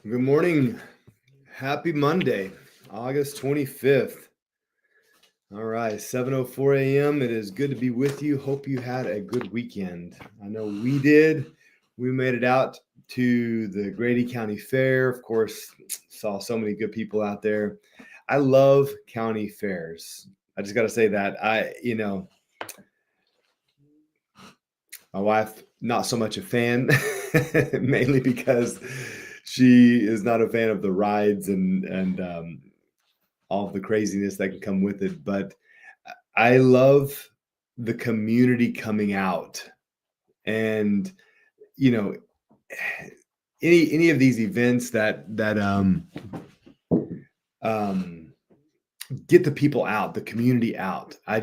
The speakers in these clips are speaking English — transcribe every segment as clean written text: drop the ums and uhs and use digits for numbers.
Good morning. Happy Monday, August 25th. All right, 7:04 a.m. It is good to be with you. Hope you had a good weekend. I know we did. We made it out to the Grady County Fair. Of course, saw so many good people out there. I love county fairs. I just got to say that. My wife, not so much a fan, mainly because she is not a fan of the rides and all of the craziness that can come with it. But I love the community coming out, and you know, any of these events that get the people out, the community out. I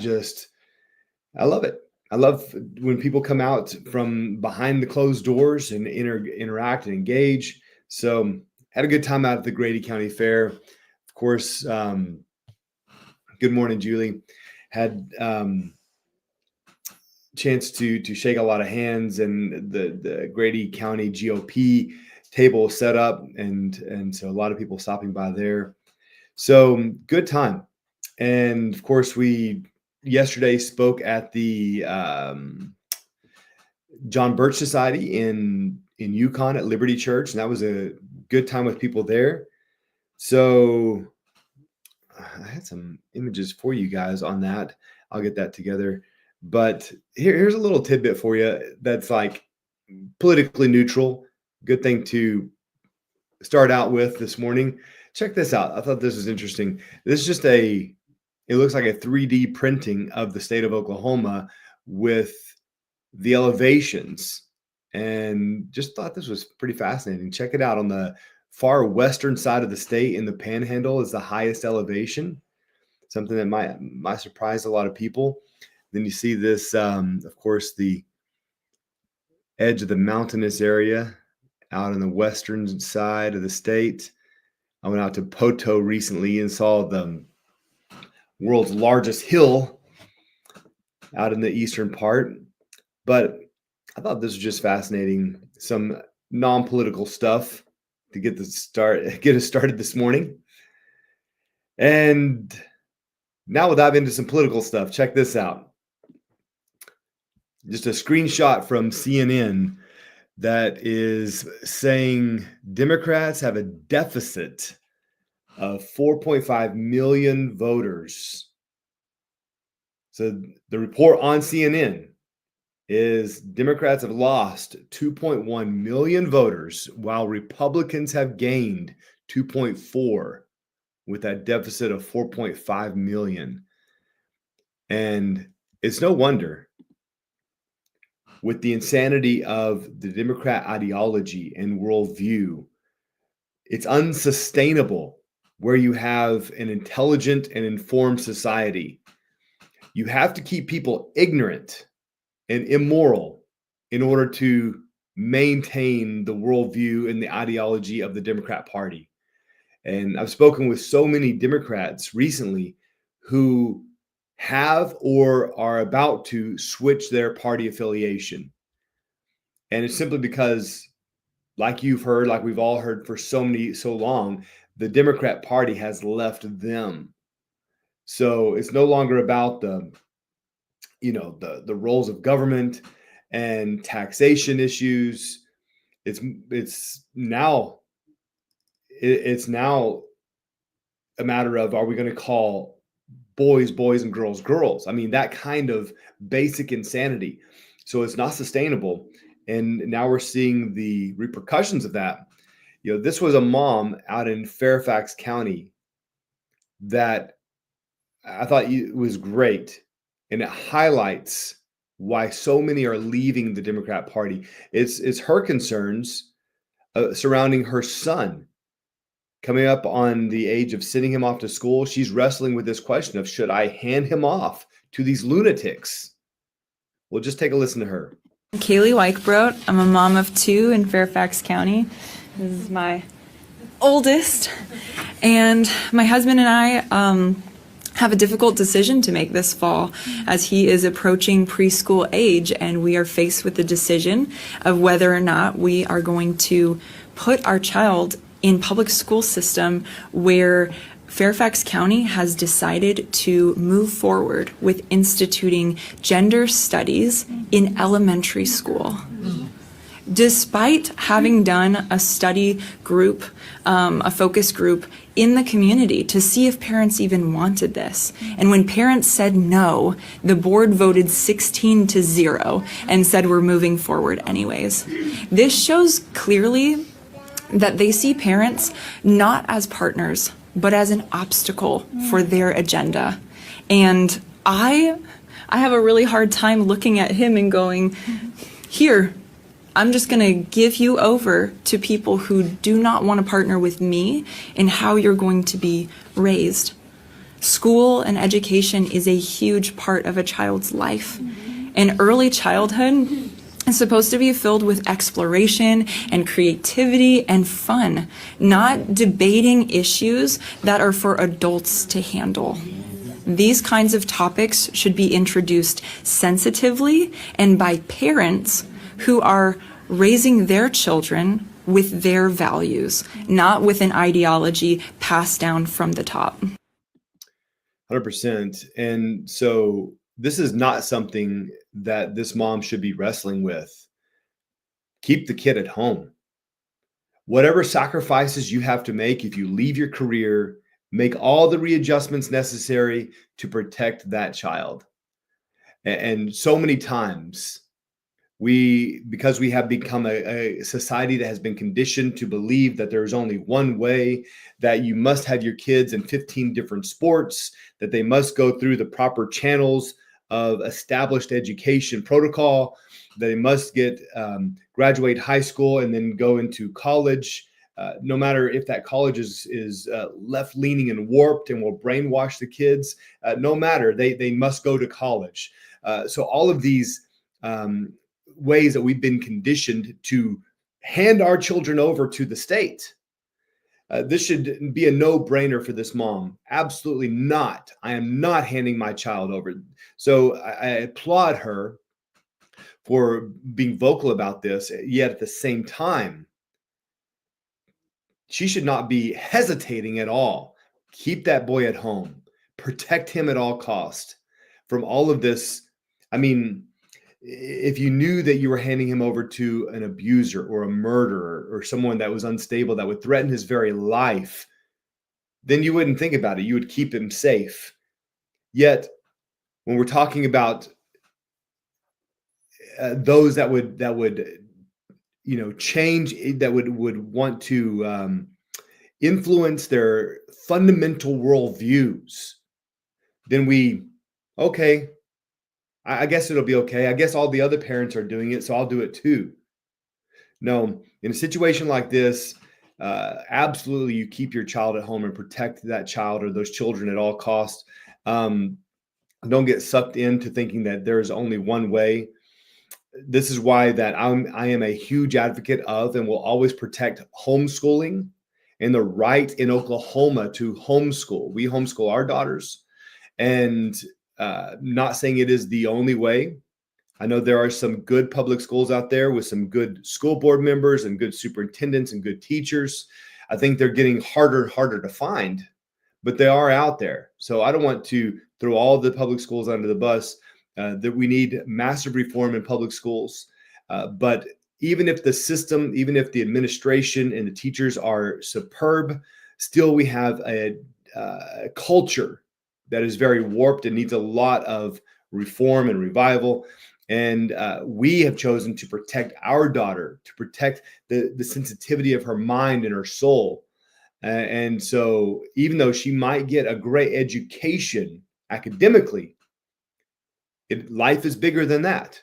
love it. I love when people come out from behind the closed doors and interact and engage. So had a good time out at the Grady County Fair. Of course, good morning, Julie. Had chance to shake a lot of hands, and the Grady County GOP table set up, and so a lot of people stopping by there. So good time. And of course, we yesterday spoke at the John Birch Society in Yukon at Liberty Church, and that was a good time with people there. So I had some images for you guys on that. I'll get that together. But here's a little tidbit for you that's like politically neutral. Good thing to start out with this morning. Check this out. I thought this was interesting. This is just it looks like a 3D printing of the state of Oklahoma with the elevations, and just thought this was pretty fascinating. Check it out. On the far western side of the state in the Panhandle is the highest elevation, something that might surprise a lot of people. Then you see this, of course, the edge of the mountainous area out on the western side of the state. I went out to Poto recently and saw the world's largest hill out in the eastern part. But I thought this was just fascinating. Some non-political stuff to get us started this morning. And now we'll dive into some political stuff. Check this out. Just a screenshot from CNN that is saying Democrats have a deficit of 4.5 million voters. So the report on CNN is Democrats have lost 2.1 million voters while Republicans have gained 2.4 with that deficit of 4.5 million. And it's no wonder, with the insanity of the Democrat ideology and worldview, it's unsustainable where you have an intelligent and informed society. You have to keep people ignorant and immoral in order to maintain the worldview and the ideology of the Democrat Party. And I've spoken with so many Democrats recently who have or are about to switch their party affiliation. And it's simply because, like you've heard, like we've all heard for so long, the Democrat Party has left them. So it's no longer about the roles of government and taxation issues. It's now a matter of, are we going to call boys boys and girls girls? I mean, that kind of basic insanity. So it's not sustainable. And now we're seeing the repercussions of that. This was a mom out in Fairfax County that I thought was great. And it highlights why so many are leaving the Democrat Party. It's her concerns surrounding her son coming up on the age of sending him off to school. She's wrestling with this question of, should I hand him off to these lunatics? Well, just take a listen to her. Kaylee Weichbrot. I'm a mom of two in Fairfax County. This is my oldest. And my husband and I have a difficult decision to make this fall, as he is approaching preschool age, and we are faced with the decision of whether or not we are going to put our child in public school system where Fairfax County has decided to move forward with instituting gender studies in elementary school. Despite having done a study group, a focus group in the community to see if parents even wanted this. And when parents said no, the board voted 16-0 and said we're moving forward anyways. This shows clearly that they see parents not as partners, but as an obstacle for their agenda. And I have a really hard time looking at him and going, here, I'm just going to give you over to people who do not want to partner with me in how you're going to be raised. School and education is a huge part of a child's life. And early childhood is supposed to be filled with exploration and creativity and fun, not debating issues that are for adults to handle. These kinds of topics should be introduced sensitively and by parents who are raising their children with their values, not with an ideology passed down from the top. 100%. And so this is not something that this mom should be wrestling with. Keep the kid at home. Whatever sacrifices you have to make, if you leave your career, make all the readjustments necessary to protect that child. And so many times, because we have become a society that has been conditioned to believe that there's only one way, that you must have your kids in 15 different sports, that they must go through the proper channels of established education protocol, that they must graduate high school and then go into college, no matter if that college is left-leaning and warped and will brainwash the kids, no matter, they must go to college. So all of these ways that we've been conditioned to hand our children over to the state. This should be a no-brainer for this mom. Absolutely not. I am not handing my child over. So I applaud her for being vocal about this, yet at the same time, she should not be hesitating at all. Keep that boy at home. Protect him at all cost from all of this. I mean, if you knew that you were handing him over to an abuser or a murderer or someone that was unstable, that would threaten his very life, then you wouldn't think about it. You would keep him safe. Yet, when we're talking about those that would change, that would want to influence their fundamental worldviews, then okay, I guess it'll be okay. I guess all the other parents are doing it, so I'll do it too. No, in a situation like this, absolutely you keep your child at home and protect that child or those children at all costs. Don't get sucked into thinking that there's only one way. This is why that I am a huge advocate of and will always protect homeschooling and the right in Oklahoma to homeschool. We homeschool our daughters, and not saying it is the only way. I know there are some good public schools out there with some good school board members and good superintendents and good teachers. I think they're getting harder and harder to find, but they are out there. So I don't want to throw all the public schools under the bus. That we need massive reform in public schools. But even if the system, even if the administration and the teachers are superb, still we have a culture that is very warped and needs a lot of reform and revival. And we have chosen to protect our daughter, to protect the sensitivity of her mind and her soul. And so even though she might get a great education academically, life is bigger than that.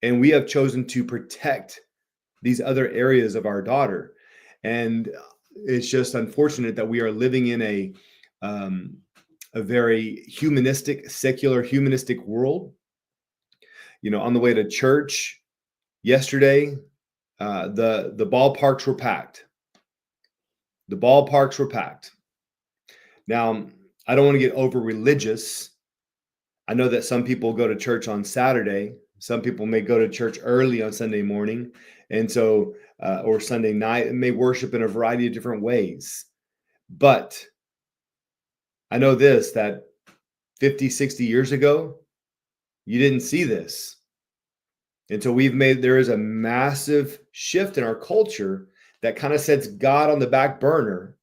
And we have chosen to protect these other areas of our daughter. And it's just unfortunate that we are living in a very humanistic, secular, humanistic world. On the way to church yesterday, the ballparks were packed. The ballparks were packed. Now, I don't want to get over religious. I know that some people go to church on Saturday Some people may go to church early on Sunday morning, and so or Sunday night, and may worship in a variety of different ways. But I know this, that 50, 60 years ago, you didn't see this. And so there is a massive shift in our culture that kind of sets God on the back burner.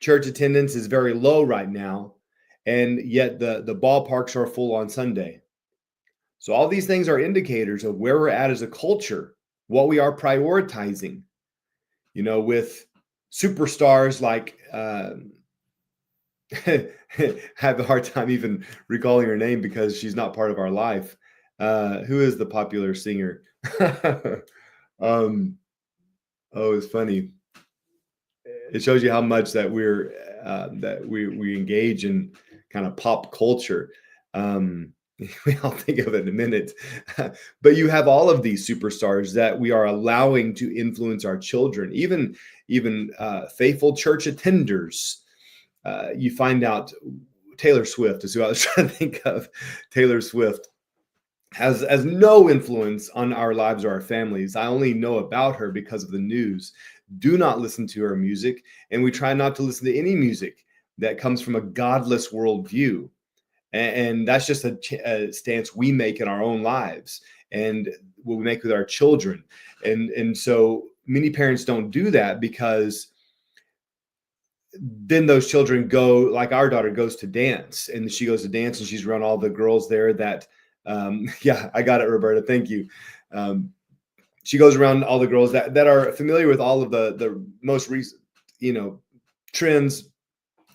Church attendance is very low right now, and yet the ballparks are full on Sunday. So all these things are indicators of where we're at as a culture, what we are prioritizing. With superstars like I have a hard time even recalling her name because she's not part of our life. Who is the popular singer? um, oh, it's funny. It shows you how much that we engage in kind of pop culture. Um, I'll think of it in a minute. But you have all of these superstars that we are allowing to influence our children, even faithful church attenders. You find out Taylor Swift is who I was trying to think of. Taylor Swift has no influence on our lives or our families. I only know about her because of the news. Do not listen to her music, and we try not to listen to any music that comes from a godless worldview. And that's just a stance we make in our own lives and what we make with our children. And so many parents don't do that because then those children go, like our daughter goes to dance, and she goes to dance and she's around all the girls there that yeah, I got it, Roberta, thank you. She goes around all the girls that are familiar with all of the most recent trends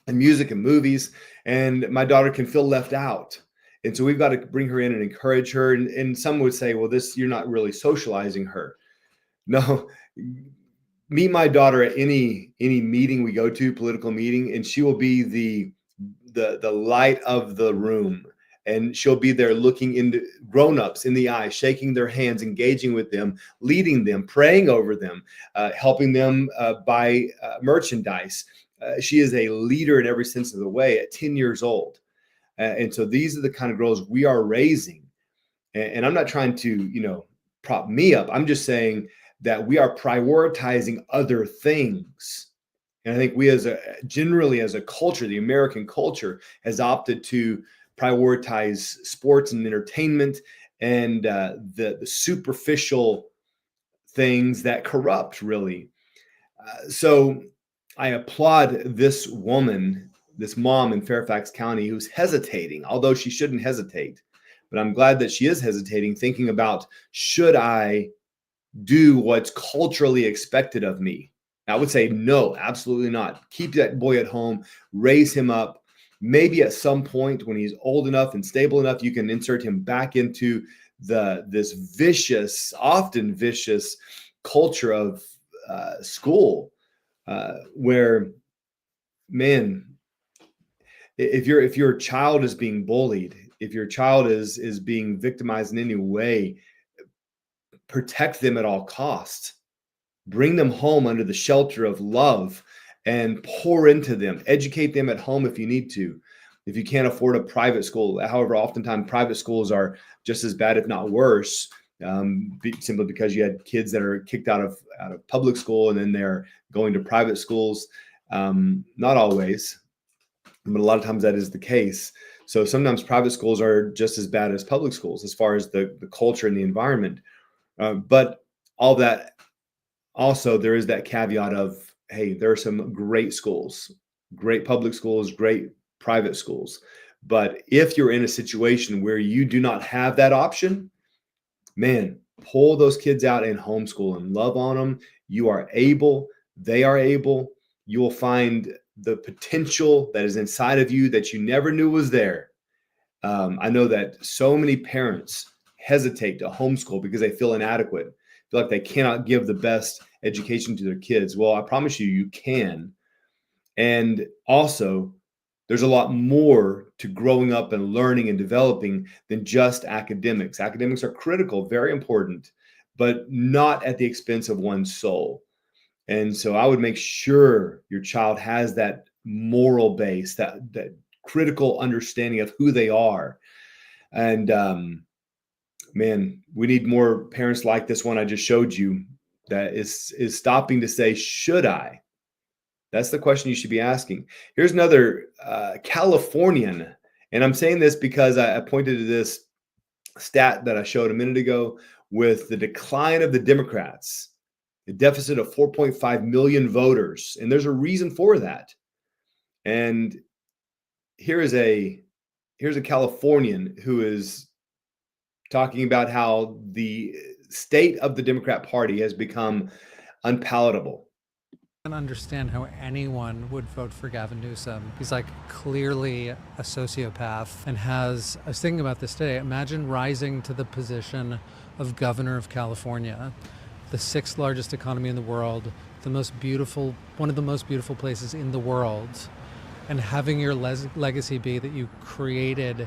and music and movies, and my daughter can feel left out. And so we've got to bring her in and encourage her. And some would say, well, you're not really socializing her. No, meet my daughter at any meeting we go to, political meeting, and she will be the light of the room. And she'll be there looking into grown-ups in the eye, shaking their hands, engaging with them, leading them, praying over them, helping them buy merchandise. She is a leader in every sense of the way at 10 years old. And so these are the kind of girls we are raising. And I'm not trying to, prop me up. I'm just saying that we are prioritizing other things. And I think we generally as a culture, the American culture has opted to prioritize sports and entertainment and the superficial things that corrupt, really. So I applaud this woman, this mom in Fairfax County who's hesitating, although she shouldn't hesitate. But I'm glad that she is hesitating, thinking about, should I do what's culturally expected of me? I would say no, absolutely not. Keep that boy at home, raise him up. Maybe at some point when he's old enough and stable enough, you can insert him back into this vicious, often vicious culture of school, where, man, if your child is being bullied, if your child is being victimized in any way, protect them at all costs. Bring them home under the shelter of love and pour into them. Educate them at home if you need to. If you can't afford a private school, however, oftentimes private schools are just as bad, if not worse, simply because you had kids that are kicked out of public school and then they're going to private schools. Not always, but a lot of times that is the case. So sometimes private schools are just as bad as public schools as far as the culture and the environment. But all that, also, there is that caveat of, hey, there are some great schools, great public schools, great private schools. But if you're in a situation where you do not have that option, man, pull those kids out and homeschool and love on them. You are able, they are able. You will find the potential that is inside of you that you never knew was there. I know that so many parents hesitate to homeschool because they feel inadequate, feel like they cannot give the best education to their kids. Well, I promise you, you can. And also, there's a lot more to growing up and learning and developing than just academics. Academics are critical, very important, but not at the expense of one's soul. And so I would make sure your child has that moral base, that critical understanding of who they are. And Man, we need more parents like this one I just showed you that is stopping to say, should I? That's the question you should be asking. Here's another Californian, and I'm saying this because I pointed to this stat that I showed a minute ago with the decline of the Democrats, a deficit of 4.5 million voters, and there's a reason for that. And here's a Californian who is talking about how the state of the Democrat Party has become unpalatable. I don't understand how anyone would vote for Gavin Newsom. He's like clearly a sociopath and has, I was thinking about this today, imagine rising to the position of governor of California, the sixth largest economy in the world, one of the most beautiful places in the world, and having your legacy be that you created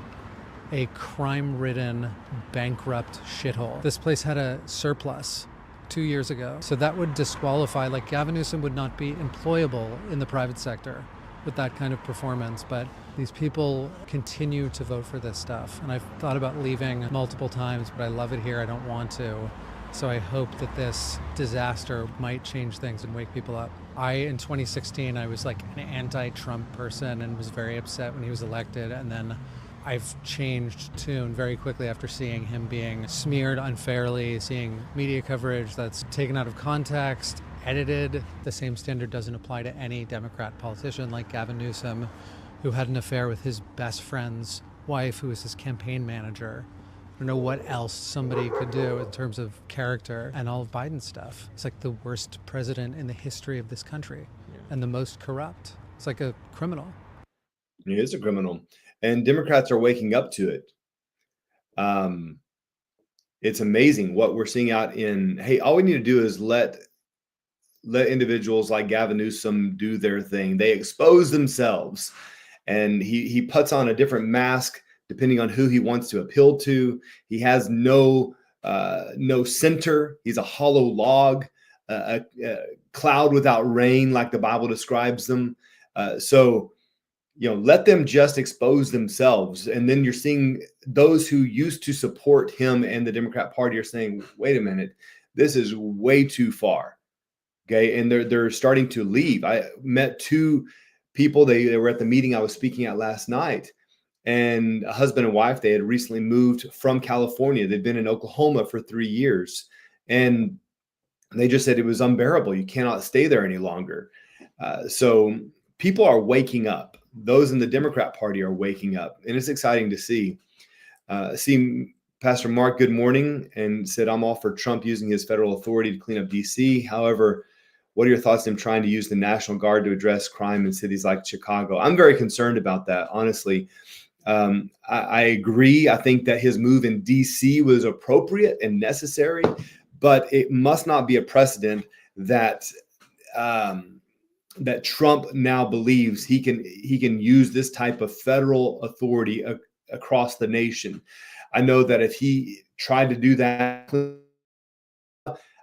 a crime-ridden, bankrupt shithole. This place had a surplus 2 years ago. So that would disqualify, like Gavin Newsom would not be employable in the private sector with that kind of performance. But these people continue to vote for this stuff. And I've thought about leaving multiple times, but I love it here. I don't want to. So I hope that this disaster might change things and wake people up. In 2016, I was like an anti-Trump person and was very upset when he was elected. And then I've changed tune very quickly after seeing him being smeared unfairly, seeing media coverage that's taken out of context, edited. The same standard doesn't apply to any Democrat politician like Gavin Newsom, who had an affair with his best friend's wife, who was his campaign manager. I don't know what else somebody could do in terms of character, and all of Biden's stuff. It's like the worst president in the history of this country, and the most corrupt. It's like a criminal. He is a criminal. And Democrats are waking up to it. It's amazing what we're seeing out in, hey, all we need to do is let individuals like Gavin Newsom do their thing. They expose themselves, and he puts on a different mask depending on who he wants to appeal to. He has no center. He's a hollow log, a cloud without rain, like the Bible describes them. So let them just expose themselves. And then you're seeing those who used to support him and the Democrat Party are saying, wait a minute, this is way too far. Okay. And they're starting to leave. I met two people. They were at the meeting I was speaking at last night, and a husband and wife. They had recently moved from California. They'd been in Oklahoma for 3 years, and they just said it was unbearable. You cannot stay there any longer. So people are waking up. Those in the Democrat Party are waking up, and it's exciting to see. Pastor Mark, good morning, and said, I'm all for Trump using his federal authority to clean up D.C. However, what are your thoughts on him trying to use the National Guard to address crime in cities like Chicago? I'm very concerned about that, honestly. I agree. I think that his move in D.C. was appropriate and necessary, but it must not be a precedent that that Trump now believes he can use this type of federal authority across the nation. I know that if he tried to do that,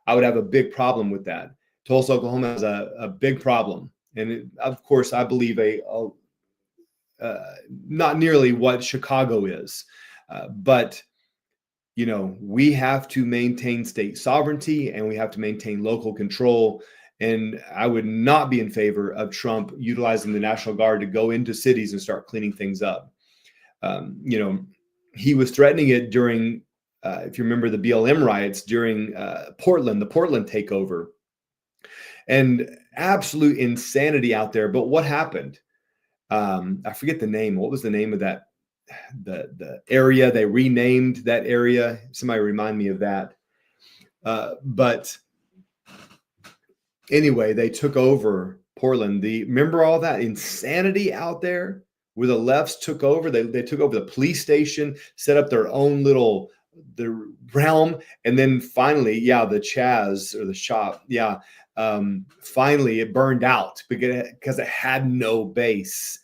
I would have a big problem with that. Tulsa, Oklahoma has a big problem. And of course, I believe not nearly what Chicago is, but we have to maintain state sovereignty and we have to maintain local control. And I would not be in favor of Trump utilizing the National Guard to go into cities and start cleaning things up. He was threatening it during, if you remember the BLM riots during the Portland takeover, and absolute insanity out there. But what happened? I forget the name. What was the name of that? The area they renamed that area. Somebody remind me of that. But anyway, they took over Portland. Remember all that insanity out there where the lefts took over? They took over the police station, set up their own little the realm, and then finally, the Chaz or the shop, finally it burned out because it had no base.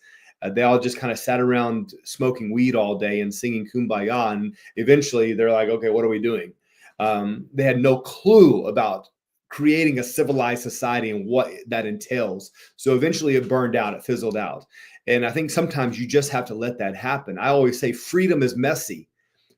They all just kind of sat around smoking weed all day and singing Kumbaya, and eventually they're like, okay, what are we doing? They had no clue about creating a civilized society and what that entails. So eventually it burned out, it fizzled out. And I think sometimes you just have to let that happen. I always say freedom is messy.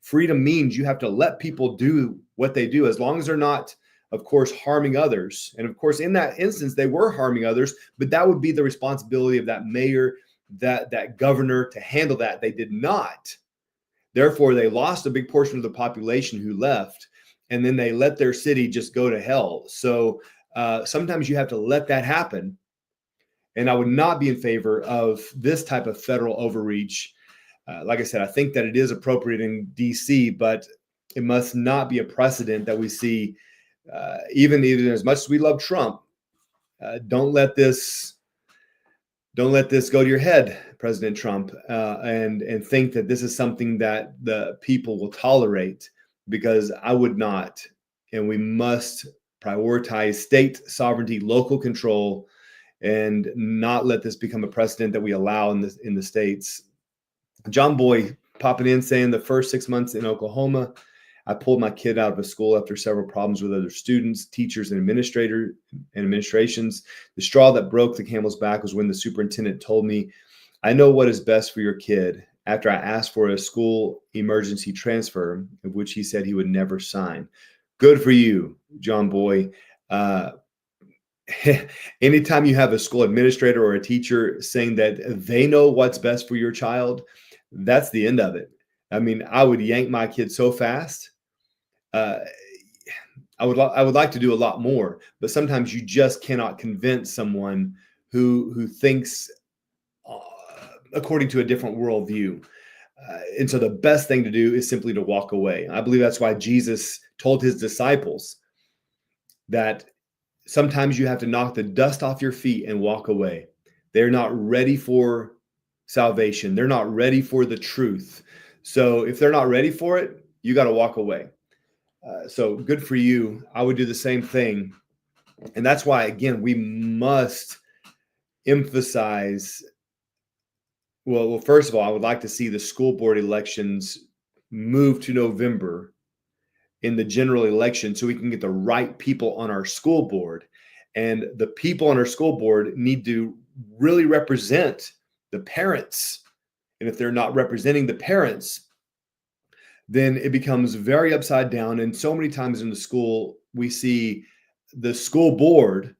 Freedom means you have to let people do what they do, as long as they're not, of course, harming others. And of course, in that instance, they were harming others, but that would be the responsibility of that mayor, that governor, to handle that. They did not. Therefore, they lost a big portion of the population who left, and then they let their city just go to hell. So sometimes you have to let that happen. And I would not be in favor of this type of federal overreach. Like I said, I think that it is appropriate in DC, but it must not be a precedent that we see, even as much as we love Trump. Don't let this go to your head, President Trump, and think that this is something that the people will tolerate, because I would not. And we must prioritize state sovereignty, local control, and not let this become a precedent that we allow in the states. John Boy popping in saying, the first 6 months in Oklahoma, I pulled my kid out of a school after several problems with other students, teachers, and administrations. The straw that broke the camel's back was when the superintendent told me, I know what is best for your kid, after I asked for a school emergency transfer, of which he said he would never sign. Good for you, John Boy. Anytime you have a school administrator or a teacher saying that they know what's best for your child, that's the end of it. I mean, I would yank my kid so fast. I would like to do a lot more, but sometimes you just cannot convince someone who thinks according to a different worldview. And so the best thing to do is simply to walk away. I believe that's why Jesus told his disciples that sometimes you have to knock the dust off your feet and walk away. They're not ready for salvation. They're not ready for the truth. So if they're not ready for it, you got to walk away. So good for you. I would do the same thing. And that's why, again, we must emphasize, well, first of all, I would like to see the school board elections move to November in the general election, so we can get the right people on our school board. And the people on our school board need to really represent the parents. And if they're not representing the parents, then it becomes very upside down. And so many times in the school, we see the school board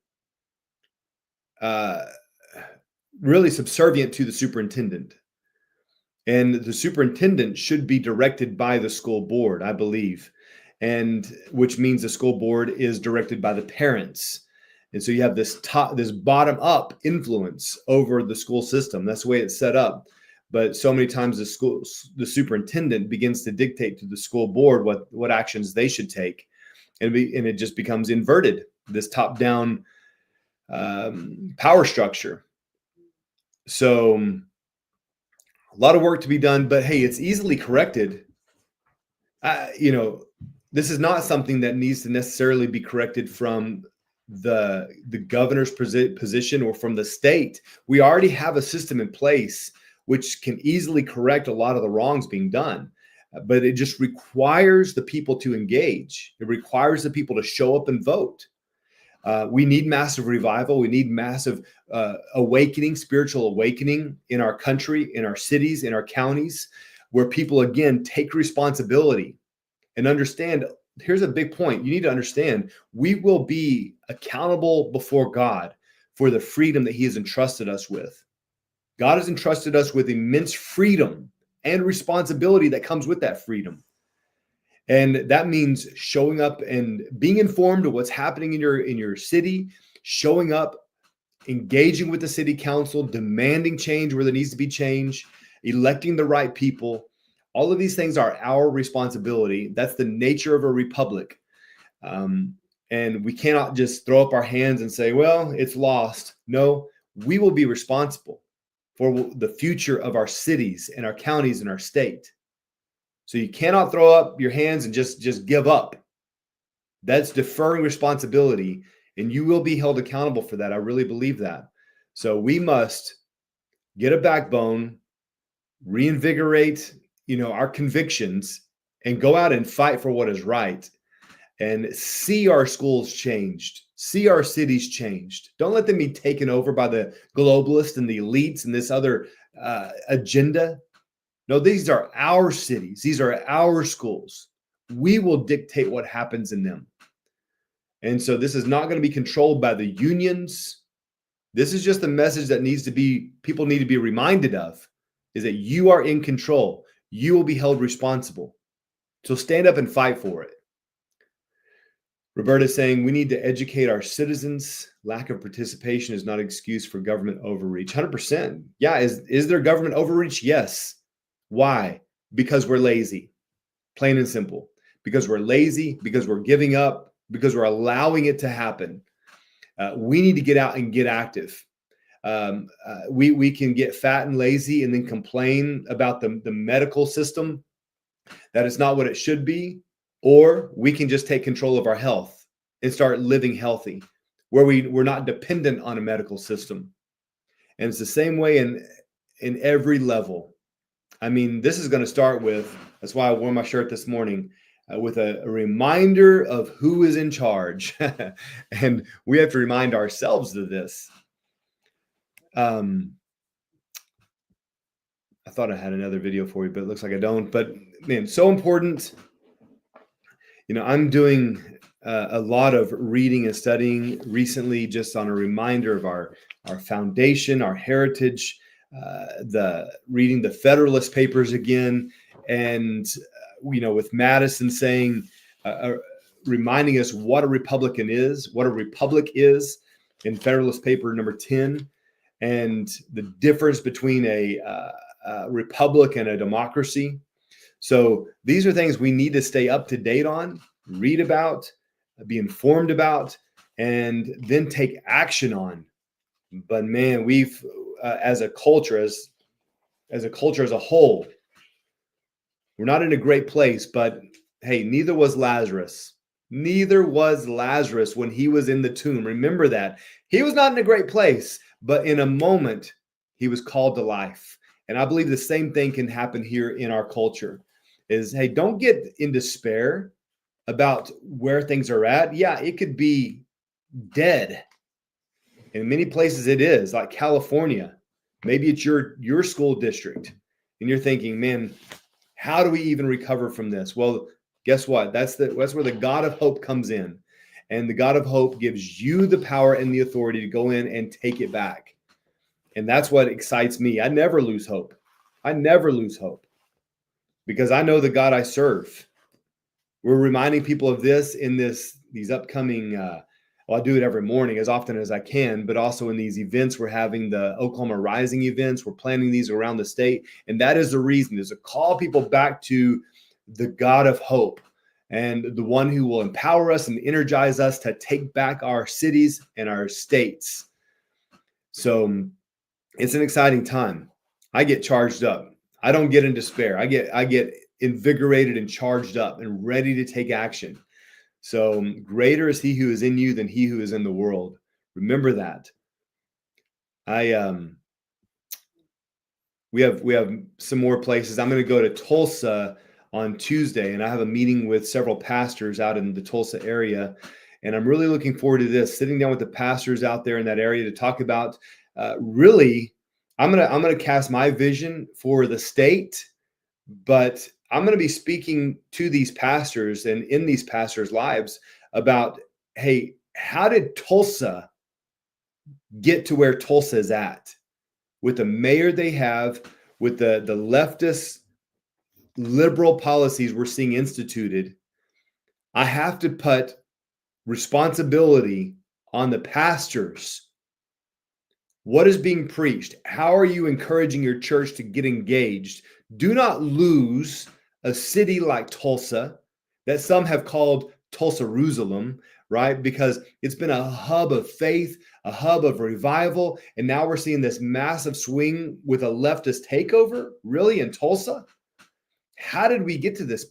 really subservient to the superintendent. And the superintendent should be directed by the school board, I believe. And which means the school board is directed by the parents. And so you have this bottom up influence over the school system. That's the way it's set up. But so many times the superintendent begins to dictate to the school board what actions they should take. And it just becomes inverted, this top down power structure. So a lot of work to be done, but hey, it's easily corrected. This is not something that needs to necessarily be corrected from the governor's position or from the state. We already have a system in place which can easily correct a lot of the wrongs being done. But it just requires the people to engage. It requires the people to show up and vote. We need massive revival. We need massive awakening, spiritual awakening in our country, in our cities, in our counties, where people, again, take responsibility and understand. Here's a big point. You need to understand, we will be accountable before God for the freedom that he has entrusted us with. God has entrusted us with immense freedom and responsibility that comes with that freedom. And that means showing up and being informed of what's happening in your city, showing up, engaging with the city council, demanding change where there needs to be change, electing the right people. All of these things are our responsibility. That's the nature of a republic. And we cannot just throw up our hands and say, well, it's lost. No, we will be responsible for the future of our cities and our counties and our state. So you cannot throw up your hands and just give up. That's deferring responsibility, and you will be held accountable for that. I really believe that. So we must get a backbone, reinvigorate, our convictions, and go out and fight for what is right, and see our schools changed, see our cities changed. Don't let them be taken over by the globalists and the elites and this other agenda. No, these are our cities. These are our schools. We will dictate what happens in them. And so this is not going to be controlled by the unions. This is just the message that people need to be reminded of, is that you are in control. You will be held responsible. So stand up and fight for it. Roberta is saying we need to educate our citizens. Lack of participation is not an excuse for government overreach. 100%. Yeah, is there government overreach? Yes. Why? Because we're lazy. Plain and simple. Because we're lazy, because we're giving up, because we're allowing it to happen. We need to get out and get active. We can get fat and lazy and then complain about the medical system, that it's not what it should be, or we can just take control of our health and start living healthy, where we're not dependent on a medical system. And it's the same way in every level. I mean, this is going to start with, that's why I wore my shirt this morning, with a reminder of who is in charge. And we have to remind ourselves of this. I thought I had another video for you, but it looks like I don't. But man, so important. I'm doing a lot of reading and studying recently, just on a reminder of our foundation, our heritage, reading the Federalist Papers again, and with Madison saying, reminding us what a republic is in Federalist Paper number 10, and the difference between a republic and a democracy. So these are things we need to stay up to date on, read about, be informed about, and then take action on. But man, we've as a culture, as a culture as a whole, we're not in a great place. But hey, neither was Lazarus. Neither was Lazarus when he was in the tomb. Remember that. He was not in a great place, but in a moment, he was called to life. And I believe the same thing can happen here in our culture. Is, hey, don't get in despair about where things are at. Yeah, it could be dead. In many places it is, like California. Maybe it's your school district, and you're thinking, man, how do we even recover from this? Well, guess what? That's where the God of hope comes in. And the God of hope gives you the power and the authority to go in and take it back. And that's what excites me. I never lose hope. Because I know the God I serve. We're reminding people of this in these upcoming, I do it every morning as often as I can, but also in these events, we're having the Oklahoma Rising events. We're planning these around the state. And that is the reason, is to call people back to the God of hope, and the one who will empower us and energize us to take back our cities and our states. So it's an exciting time. I get charged up. I don't get in despair. I get invigorated and charged up and ready to take action. So greater is he who is in you than he who is in the world. Remember that. We have some more places. I'm going to go to Tulsa on Tuesday, and I have a meeting with several pastors out in the Tulsa area. And I'm really looking forward to this, sitting down with the pastors out there in that area to talk about really, I'm gonna cast my vision for the state, but I'm going to be speaking to these pastors and in these pastors' lives about, hey, how did Tulsa get to where Tulsa is at? With the mayor they have, with the leftist liberal policies we're seeing instituted, I have to put responsibility on the pastors. What is being preached? How are you encouraging your church to get engaged? Do not lose a city like Tulsa, that some have called Tulsa-Jerusalem, right? Because it's been a hub of faith, a hub of revival, and now we're seeing this massive swing with a leftist takeover, really, in Tulsa. How did we get to this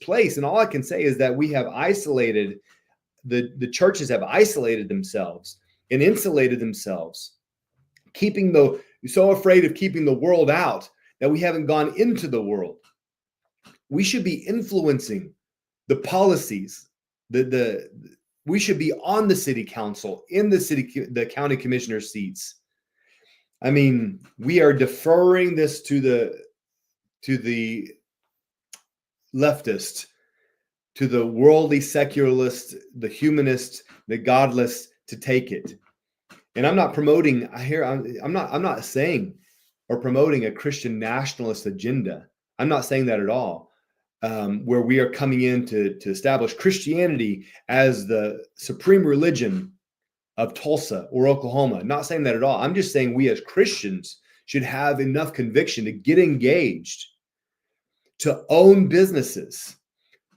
place? And all I can say is that we have isolated, the churches have isolated themselves and insulated themselves, so afraid of keeping the world out that we haven't gone into the world. We should be influencing the policies. We should be on the city council, in the county commissioner seats. I mean, we are deferring this to to the leftist, to the worldly secularist, the humanist, the godless to take it. And I'm not promoting here. I'm not saying or promoting a Christian nationalist agenda. I'm not saying that at all. Where we are coming in to establish Christianity as the supreme religion of Tulsa or Oklahoma. Not saying that at all. I'm just saying we as Christians should have enough conviction to get engaged, to own businesses,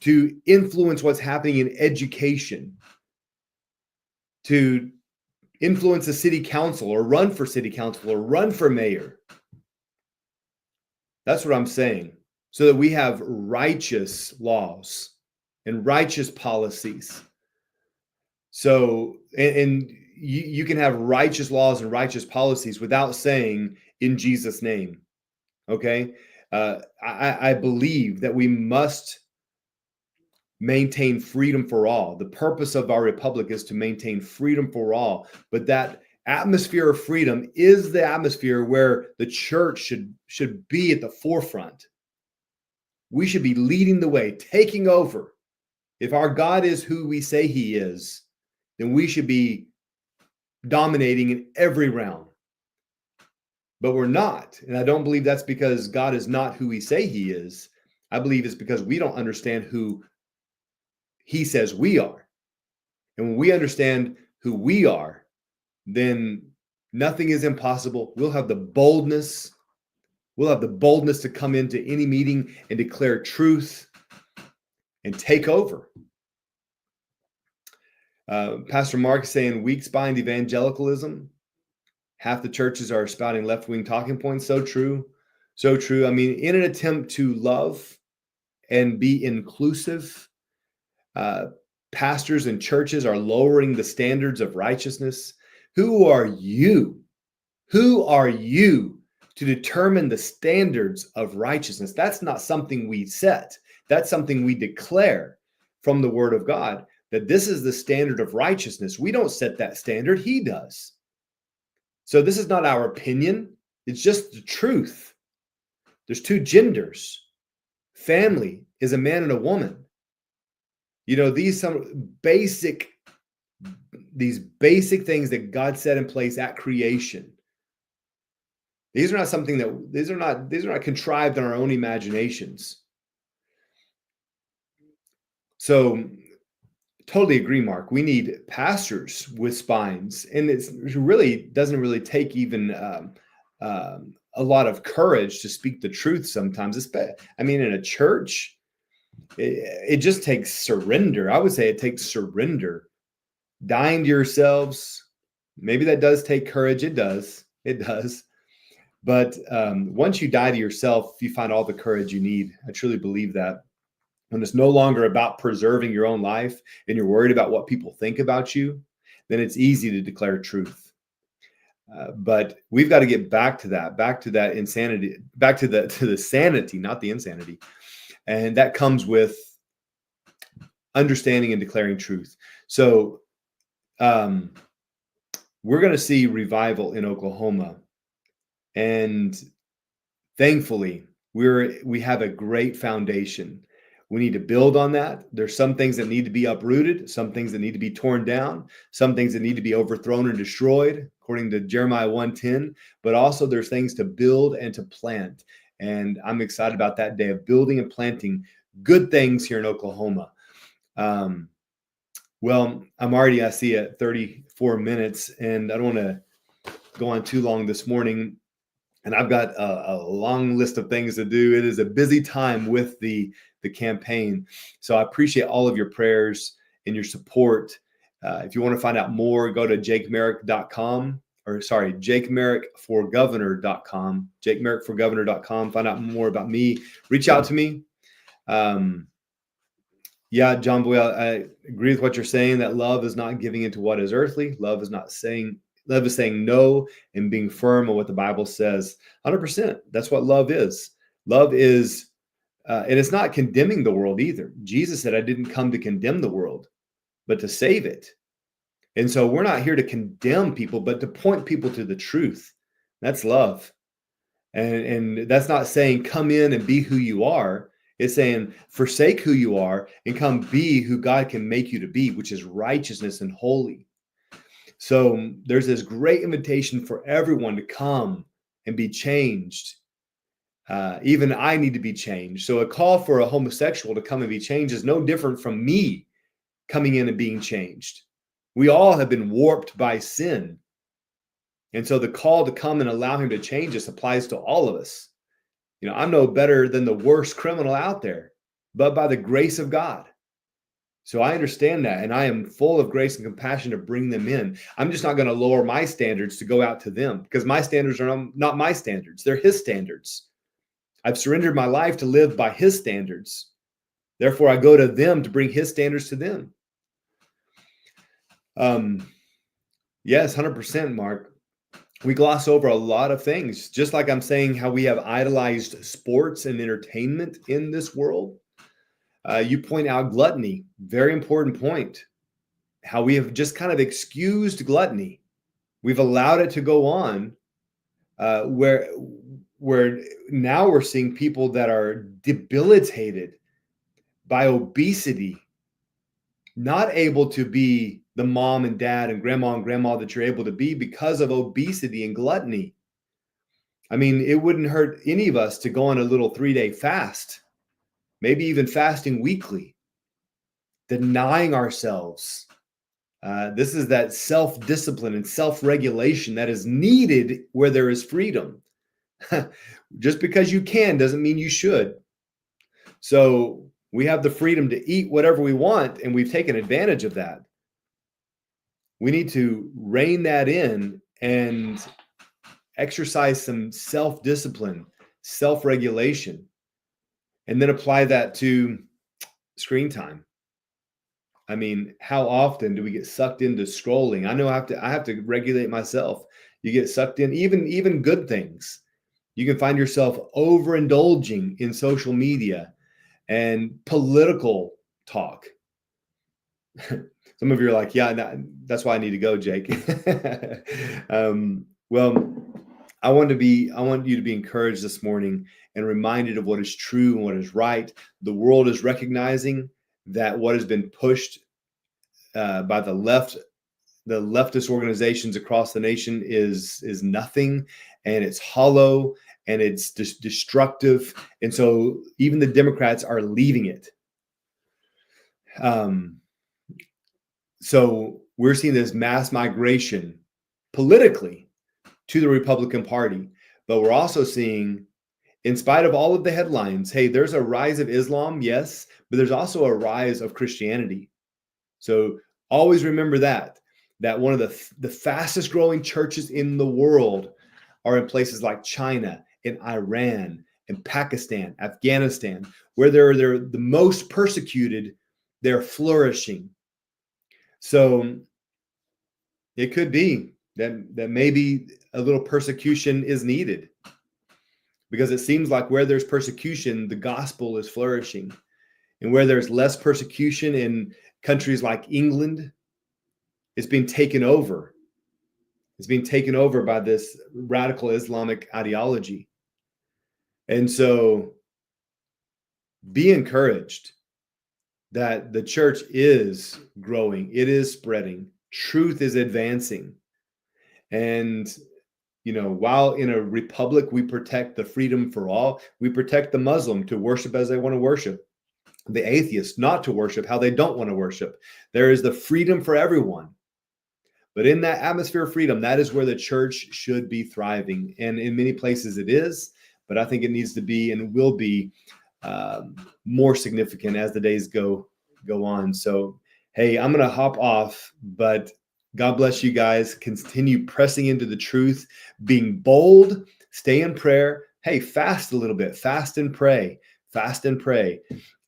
to influence what's happening in education, to influence the city council or run for city council or run for mayor. That's what I'm saying. So that we have righteous laws and righteous policies. So, and you can have righteous laws and righteous policies without saying in Jesus' name. Okay. I believe that we must maintain freedom for all. The purpose of our republic is to maintain freedom for all. But that atmosphere of freedom is the atmosphere where the church should be at the forefront. We should be leading the way, taking over. If our God is who we say he is, then we should be dominating in every realm. But we're not. And I don't believe that's because God is not who we say he is. I believe it's because we don't understand who he says we are. And when we understand who we are, then nothing is impossible. We'll have the boldness. We'll have the boldness to come into any meeting and declare truth and take over. Pastor Mark is saying weak spined evangelicalism. Half the churches are spouting left-wing talking points. So true. So true. I mean, in an attempt to love and be inclusive, pastors and churches are lowering the standards of righteousness. Who are you? Who are you to determine the standards of righteousness? That's not something we set. That's something we declare from the word of God, that this is the standard of righteousness. We don't set that standard. He does. So this is not our opinion. It's just the truth. There's two genders. Family is a man and a woman. You know, these basic things that God set in place at creation. These are not contrived in our own imaginations. So totally agree, Mark. We need pastors with spines, and it really doesn't really take even a lot of courage to speak the truth sometimes. I mean, in a church, it just takes surrender. I would say it takes surrender, dying to yourselves. Maybe that does take courage. It does. But once you die to yourself, you find all the courage you need. I truly believe that. When it's no longer about preserving your own life and you're worried about what people think about you, then it's easy to declare truth. But we've got to get back to that insanity, back to the sanity, not the insanity. And that comes with understanding and declaring truth. So we're going to see revival in Oklahoma. And thankfully, we have a great foundation. We need to build on that. There's some things that need to be uprooted, some things that need to be torn down, some things that need to be overthrown and destroyed, according to Jeremiah 1:10. But also there's things to build and to plant. And I'm excited about that day of building and planting good things here in Oklahoma. Well, I see at 34 minutes, and I don't want to go on too long this morning. And I've got a long list of things to do. It is a busy time with the campaign. So I appreciate all of your prayers and your support. If you want to find out more, go to jakemerrick.com, or sorry, jakemerrickforgovernor.com, jakemerrickforgovernor.com. Find out more about me. Reach out to me. Yeah, John Boyle, I agree with what you're saying, that love is not giving into what is earthly. Love is saying no and being firm on what the Bible says. 100%. That's what love is. Love is, and it's not condemning the world either. Jesus said, I didn't come to condemn the world, but to save it. And so we're not here to condemn people, but to point people to the truth. That's love. And that's not saying come in and be who you are. It's saying forsake who you are and come be who God can make you to be, which is righteousness and holy. So there's this great invitation for everyone to come and be changed. Even I need to be changed. So a call for a homosexual to come and be changed is no different from me coming in and being changed. We all have been warped by sin. And so the call to come and allow him to change us applies to all of us. I'm no better than the worst criminal out there, but by the grace of God. So I understand that, and I am full of grace and compassion to bring them in. I'm just not going to lower my standards to go out to them, because my standards are not my standards. They're his standards. I've surrendered my life to live by his standards. Therefore, I go to them to bring his standards to them. Yes, 100%, Mark. We gloss over a lot of things, just like I'm saying how we have idolized sports and entertainment in this world. You point out gluttony, very important point. How we have just kind of excused gluttony. We've allowed it to go on, where now we're seeing people that are debilitated by obesity, not able to be the mom and dad and grandma that you're able to be because of obesity and gluttony. I mean, it wouldn't hurt any of us to go on a little 3-day fast, maybe even fasting weekly, denying ourselves. This is that self-discipline and self-regulation that is needed where there is freedom. Just because you can doesn't mean you should. So we have the freedom to eat whatever we want, and we've taken advantage of that. We need to rein that in and exercise some self-discipline, self-regulation, and then apply that to screen time. I mean, how often do we get sucked into scrolling? I know I have to regulate myself. You get sucked in, even good things. You can find yourself overindulging in social media and political talk. Some of you are like, yeah, that's why I need to go, Jake. Well, I want you to be encouraged this morning and reminded of what is true and what is right. The world is recognizing that what has been pushed by the leftist organizations across the nation is nothing, and it's hollow, and it's destructive. And so even the Democrats are leaving it. So we're seeing this mass migration politically to the Republican Party, but we're also seeing, in spite of all of the headlines, hey, there's a rise of Islam, yes, but there's also a rise of Christianity. So always remember that one of the fastest growing churches in the world are in places like China and Iran and Pakistan, Afghanistan, where they're the most persecuted. They're flourishing. So it could be that maybe a little persecution is needed, because it seems like where there's persecution, the gospel is flourishing. And where there's less persecution in countries like England, it's being taken over. It's being taken over by this radical Islamic ideology. And so be encouraged that the church is growing. It is spreading. Truth is advancing. And, while in a republic, we protect the freedom for all, we protect the Muslim to worship as they want to worship, the atheist not to worship how they don't want to worship. There is the freedom for everyone. But in that atmosphere of freedom, that is where the church should be thriving. And in many places it is, but I think it needs to be and will be more significant as the days go on. So, hey, I'm going to hop off, but God bless you guys. Continue pressing into the truth, being bold, stay in prayer. Hey, fast a little bit, fast and pray.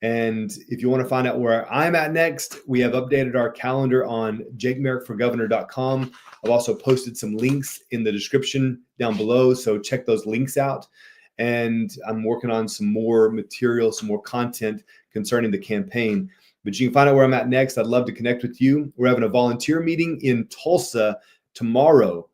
And if you want to find out where I'm at next, we have updated our calendar on jakemerrickforgovernor.com. I've also posted some links in the description down below, so check those links out. And I'm working on some more material, some more content concerning the campaign. But you can find out where I'm at next. I'd love to connect with you. We're having a volunteer meeting in Tulsa tomorrow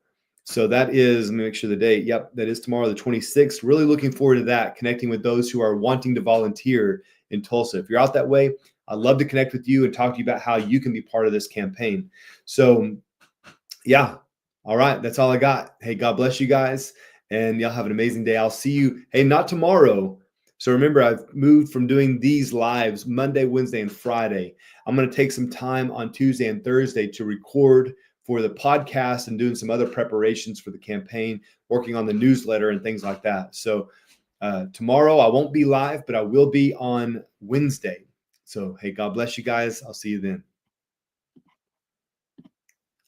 So that is, let me make sure the date. Yep, that is tomorrow, the 26th. Really looking forward to that, connecting with those who are wanting to volunteer in Tulsa. If you're out that way, I'd love to connect with you and talk to you about how you can be part of this campaign. So yeah, all right, that's all I got. Hey, God bless you guys, and y'all have an amazing day. I'll see you. Hey, not tomorrow. So remember, I've moved from doing these lives Monday, Wednesday, and Friday. I'm going to take some time on Tuesday and Thursday to record for the podcast and doing some other preparations for the campaign, working on the newsletter and things like that. So tomorrow I won't be live, but I will be on Wednesday. So, hey, God bless you guys. I'll see you then.